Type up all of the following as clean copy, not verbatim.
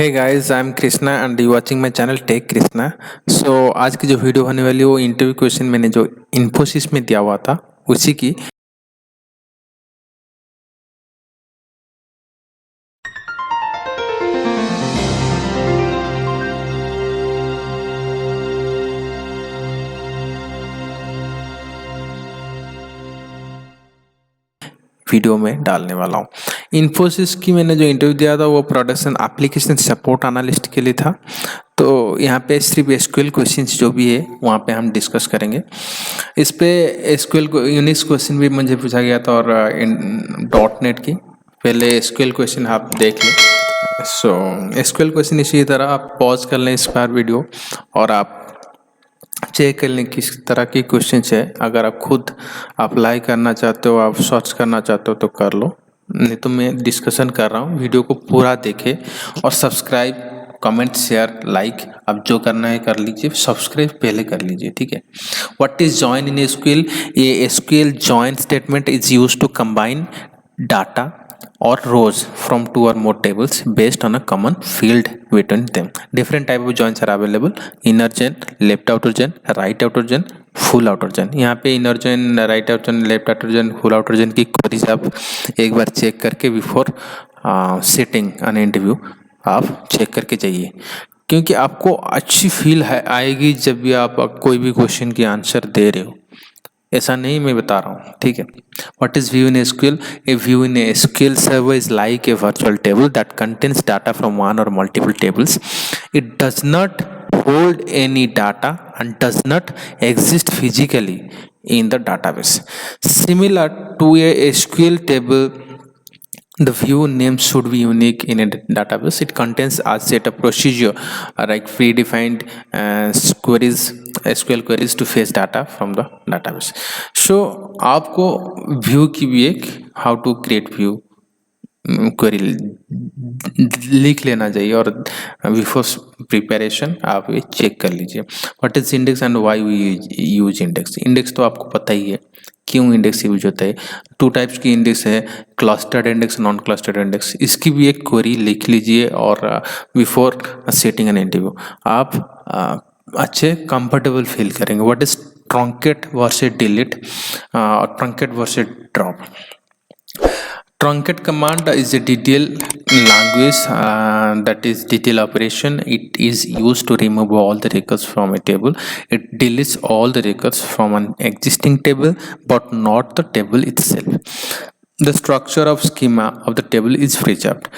Hey guys, I am Krishna and you watching my channel tech Krishna. So आज की जो video होने वाली है वो इंटरव्यू क्वेश्चन मैंने जो इन्फोसिस में दिया हुआ था उसी की वीडियो में डालने वाला हूँ। इन्फोसिस की मैंने जो इंटरव्यू दिया था वो प्रोडक्शन एप्लीकेशन सपोर्ट एनालिस्ट के लिए था। तो यहाँ पे सिर्फ एसक्यूएल क्वेश्चंस जो भी है वहाँ पे हम डिस्कस करेंगे। इस पे एसक्यूएल यूनिक्स क्वेश्चन भी मुझे पूछा गया था और डॉट नेट की पहले एसक्यूएल क्वेश्चन आप देख लें। सो एसक्यूएल क्वेश्चन इसी तरह आप पॉज कर लें इस बार वीडियो और आप चेक कर लें किस तरह की क्वेश्चन है। अगर आप खुद अप्लाई करना चाहते हो, आप सर्च करना चाहते हो तो कर लो, नहीं तो मैं डिस्कशन कर रहा हूँ। वीडियो को पूरा देखें और सब्सक्राइब, कमेंट, शेयर, लाइक अब जो करना है कर लीजिए। सब्सक्राइब पहले कर लीजिए, ठीक है। What is join in SQL? ये SQL join statement is used to combine data or rows from two or more tables based on a common field between them. Different type of joins are available: inner chain, left outer chain, right outer chain, full outer chain. यहाँ पे inner chain, right outer chain, left outer chain, full outer chain की queries आप एक बार check करके before setting N interview आप check करके जाइए, क्योंकि आपको अच्छी फील आएगी जब भी आप कोई भी क्वेश्चन की आंसर दे रहे हो। ऐसा नहीं मैं बता रहा हूँ, ठीक है। What is view in SQL? A view in a SQL server is like a virtual table that contains data from one or multiple tables. It does not hold any data and does not exist physically in the database. Similar to a SQL table, the view name should be unique in a database. It contains a set of procedure like predefined queries, SQL queries to fetch data from the database. So आपको view की भी एक how to create view query लिख लेना चाहिए और before preparation आप ये चेक कर लीजिए। What is index and why we use index? Index तो आपको पता ही है क्यों इंडेक्स यूज होता है। टू टाइप्स की इंडेक्स है, clustered index, non clustered index. इसकी भी एक क्वेरी लिख लीजिए और बिफोर सेटिंग एन इंटरव्यू आप अच्छे कंफर्टेबल फील करेंगे। What is truncate versus delete और truncate versus drop? Truncate command is a detail language that is detail operation. It is used to remove all the records from a table. It deletes all the records from an existing table but not the table itself. The structure of schema of the table is preserved.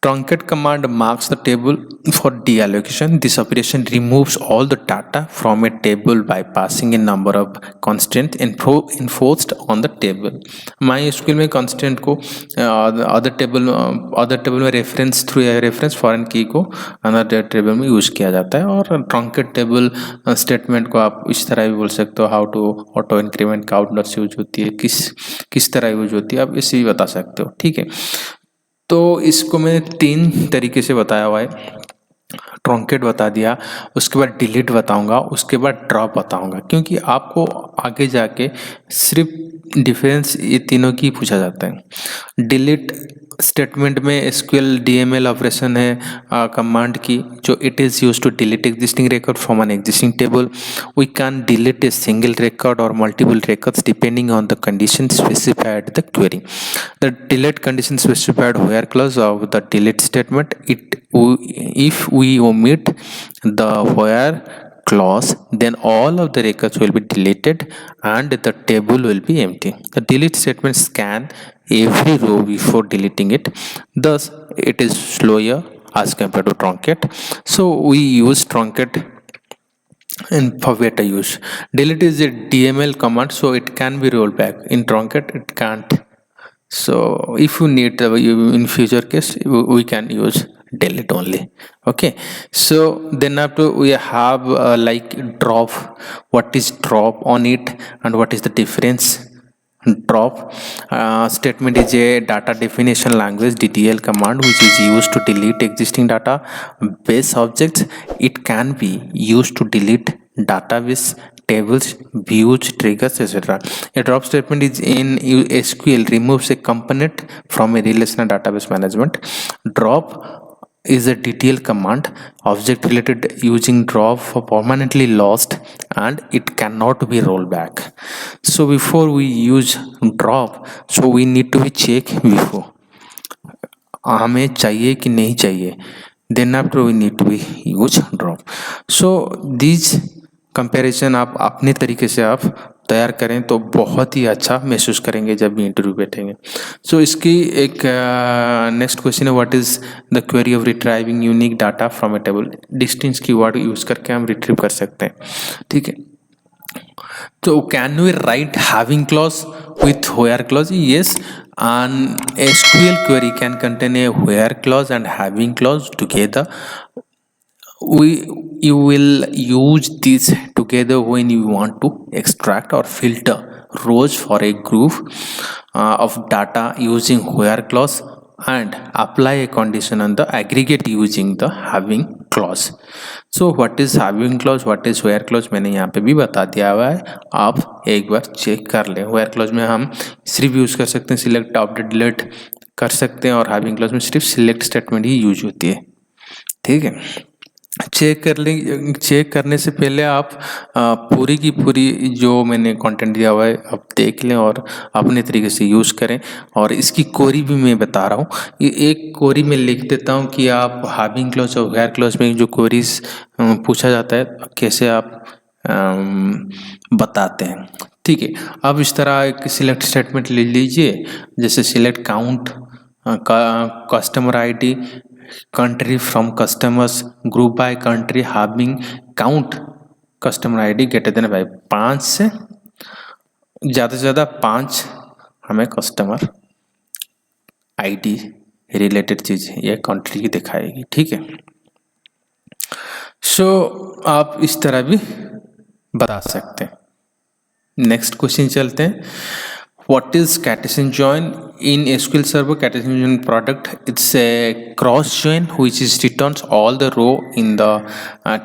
Truncate command marks the table for deallocation. This operation removes all the data from a table by passing a number of constants enforced on the table. MySQL में constant को other table में reference through a reference foreign key को another table में use किया जाता है। और truncate table statement को आप इस तरह भी बोल सकते हो, how to auto increment counters use होती है, किस तरह यूज होती है, आप इसे भी बता सकते हो, ठीक है। तो इसको मैंने 3 तरीके से बताया हुआ है। ट्रंकेट बता दिया, उसके बाद डिलीट बताऊंगा, उसके बाद ड्रॉप बताऊंगा, क्योंकि आपको आगे जाके सिर्फ डिफरेंस ये तीनों की पूछा जाता है। डिलीट स्टेटमेंट में एसक्यूएल डीएमएल ऑपरेशन है कमांड की, जो it is use to delete existing record from an existing table. We can delete a single record or multiple records depending on the condition specified the query. The delete condition specified where clause of the delete statement if we omit the where clause, then all of the records will be deleted and the table will be empty. The delete statement scan every row before deleting it, thus it is slower as compared to truncate. So we use truncate in for better use. Delete is a DML command, so it can be rolled back. In truncate it can't. So if you need in future case we can use delete only. Okay, so then after we have like drop. What is drop on it and what is the difference? Drop statement is a data definition language DDL command which is used to delete existing database objects. It can be used to delete database tables, views, triggers, etc. A drop statement is in SQL removes a component from a relational database management. Drop is a detailed command object related using drop for permanently lost and it cannot be rolled back. So before we use drop, so we need to be check before हमें चाहिए कि नहीं चाहिए, then after we need to be use drop. So these comparison आप अपने तरीके से आप तैयार करें तो बहुत ही अच्छा महसूस करेंगे जब भी इंटरव्यू बैठेंगे. सो इसकी एक नेक्स्ट क्वेश्चन है, what is the query of retrieving unique data from A table. Distance keyword use करके हम रिट्रीव कर सकते हैं. ठीक है, so can we write having clause with where clause? Yes, an SQL query can contain a where clause and having clause together. You will use this together when you want to extract or filter rows for a group of data using where clause and apply a condition on the aggregate using the having clause. So what is having clause, what is where clause, मैंने यहाँ पे भी बता दिया हुआ है, आप एक बार चेक कर लें. where clause में हम सिर्फ यूज कर सकते हैं सिलेक्ट अपडेट डिलीट कर सकते हैं, और having clause में सिर्फ सिलेक्ट स्टेटमेंट ही यूज होती है. ठीक है, चेक कर लें. चेक करने से पहले आप पूरी की पूरी जो मैंने कंटेंट दिया हुआ है आप देख लें और अपने तरीके से यूज़ करें. और इसकी कोरी भी मैं बता रहा हूँ, ये एक कोरी में लिख देता हूँ कि आप हैविंग क्लॉज और वेयर क्लॉज में जो कोरीज पूछा जाता है कैसे आप बताते हैं. ठीक है, अब इस तरह एक सिलेक्ट स्टेटमेंट ले लीजिए, जैसे select count customer ID, country from customers, group by country, having count customer ID greater than 5. 5 से ज़्यादा से ज़्यादा 5 हमें कस्टमर आईडी रिलेटेड चीज़ ये कंट्री की दिखाएगी. ठीक है, सो आप इस तरह भी बता सकते हैं. नेक्स्ट क्वेश्चन चलते हैं. What is Cartesian join? In SQL Server, Cartesian join product, it's a cross join which is returns all the row in the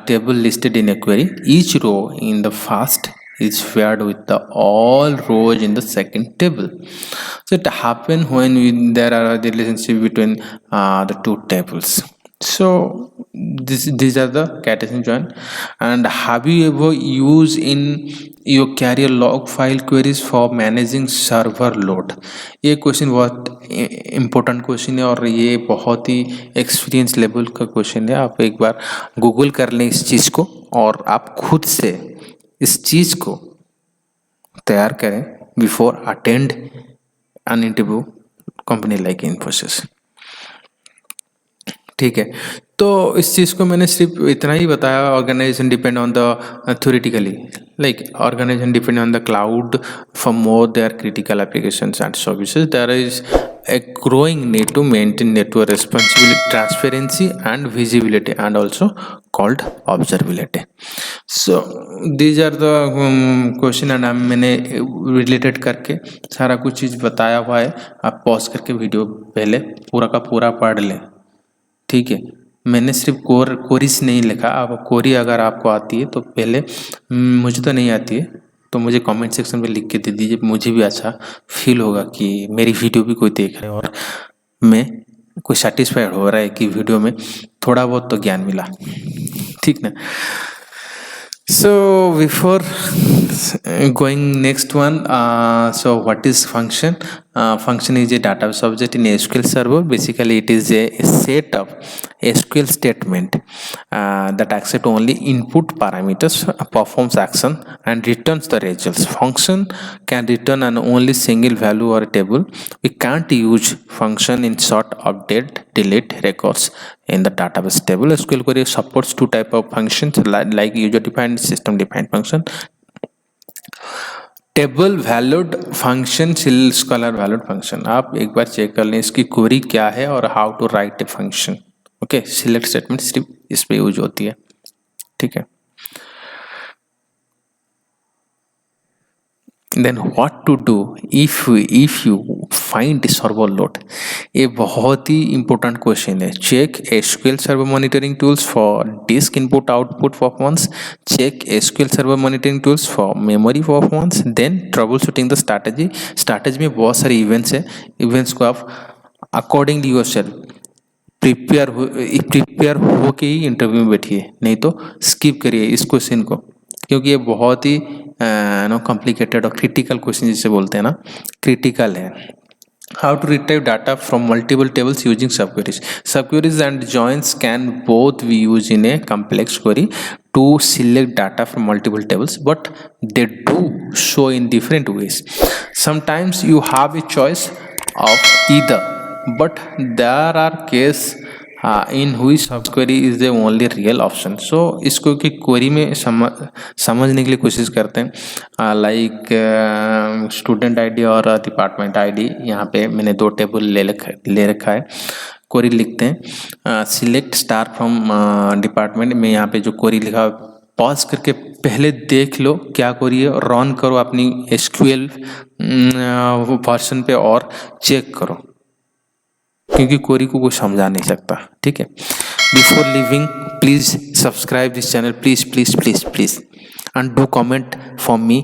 table listed in a query. Each row in the first is paired with the all rows in the second table. So it happens when there are the relationship between the two tables. So these are the Cartesian join. And have you ever used in your carrier log file queries for managing server load? ये question बहुत important question है और ये बहुत ही experience level का question है. आप एक बार गूगल कर लें इस चीज़ को और आप खुद से इस चीज़ को तैयार करें before attend an interview company like Infosys. ठीक है, तो इस चीज़ को मैंने सिर्फ इतना ही बताया. Organization depend on the theoretically, like organization depend on the cloud for more their critical applications and services. There is a growing need to maintain network responsibility, transparency and visibility, and also called observability. So these are the question and मैंने related करके सारा कुछ चीज़ बताया हुआ है. आप pause करके video पहले पूरा का पूरा पढ़ लें. ठीक है, मैंने सिर्फ कोरिस नहीं लिखा. अब कोरी अगर आपको आती है तो पहले, मुझे तो नहीं आती है तो मुझे कमेंट सेक्शन में लिख के दे दीजिए. मुझे भी अच्छा फील होगा कि मेरी वीडियो भी कोई देख रहा है और मैं कोई सेटिस्फाइड हो रहा है कि वीडियो में थोड़ा बहुत तो ज्ञान मिला. ठीक ना. So before going next one, so what is function? Function is a database object in SQL Server. Basically, it is a set of SQL statement that accept only input parameters, performs action, and returns the results. Function can return an only single value or a table. We can't use function in sort, update, delete records in the database table. SQL query supports two type of functions like user defined, system defined function. Table valued function, scalar valued function. आप एक बार check कर लें इसकी query क्या है और how to write a function. Okay, select statement सिर्फ इस पे यूज होती है. ठीक है, then what to do if you find server load? ये बहुत ही important question है. check SQL server monitoring tools for disk input output performance, check SQL server monitoring tools for memory performance, then troubleshooting the strategy में बहुत सारे events है. events को आप accordingly yourself prepare हो के ही इंटरव्यू में बैठिए, नहीं तो स्किप करिए इस क्वेश्चन को, क्योंकि ये बहुत ही कॉम्प्लिकेटेड और क्रिटिकल क्वेश्चन जिसे बोलते हैं ना, क्रिटिकल है। How to retrieve data from multiple tables using subqueries. Subqueries and joins can both be used in a complex query to select data from multiple tables, but they do so in different ways. Sometimes you have a choice of either, but there are cases in which subquery is the only real option. So इसको कि query में समझने के लिए कोशिश करते हैं, like student ID और डिपार्टमेंट आईडी। यहाँ पे मैंने दो टेबल ले रखा है। क्वेरी लिखते हैं सिलेक्ट स्टार फ्रॉम डिपार्टमेंट में। यहाँ पे जो क्वेरी लिखा पॉज करके पहले देख लो क्या क्वेरी है, रन करो अपनी एसक्यूएल वर्जन पे और चेक करो, क्योंकि क्वेरी को कोई समझा नहीं सकता। ठीक है, before living please subscribe this channel, please please please please, and do comment for me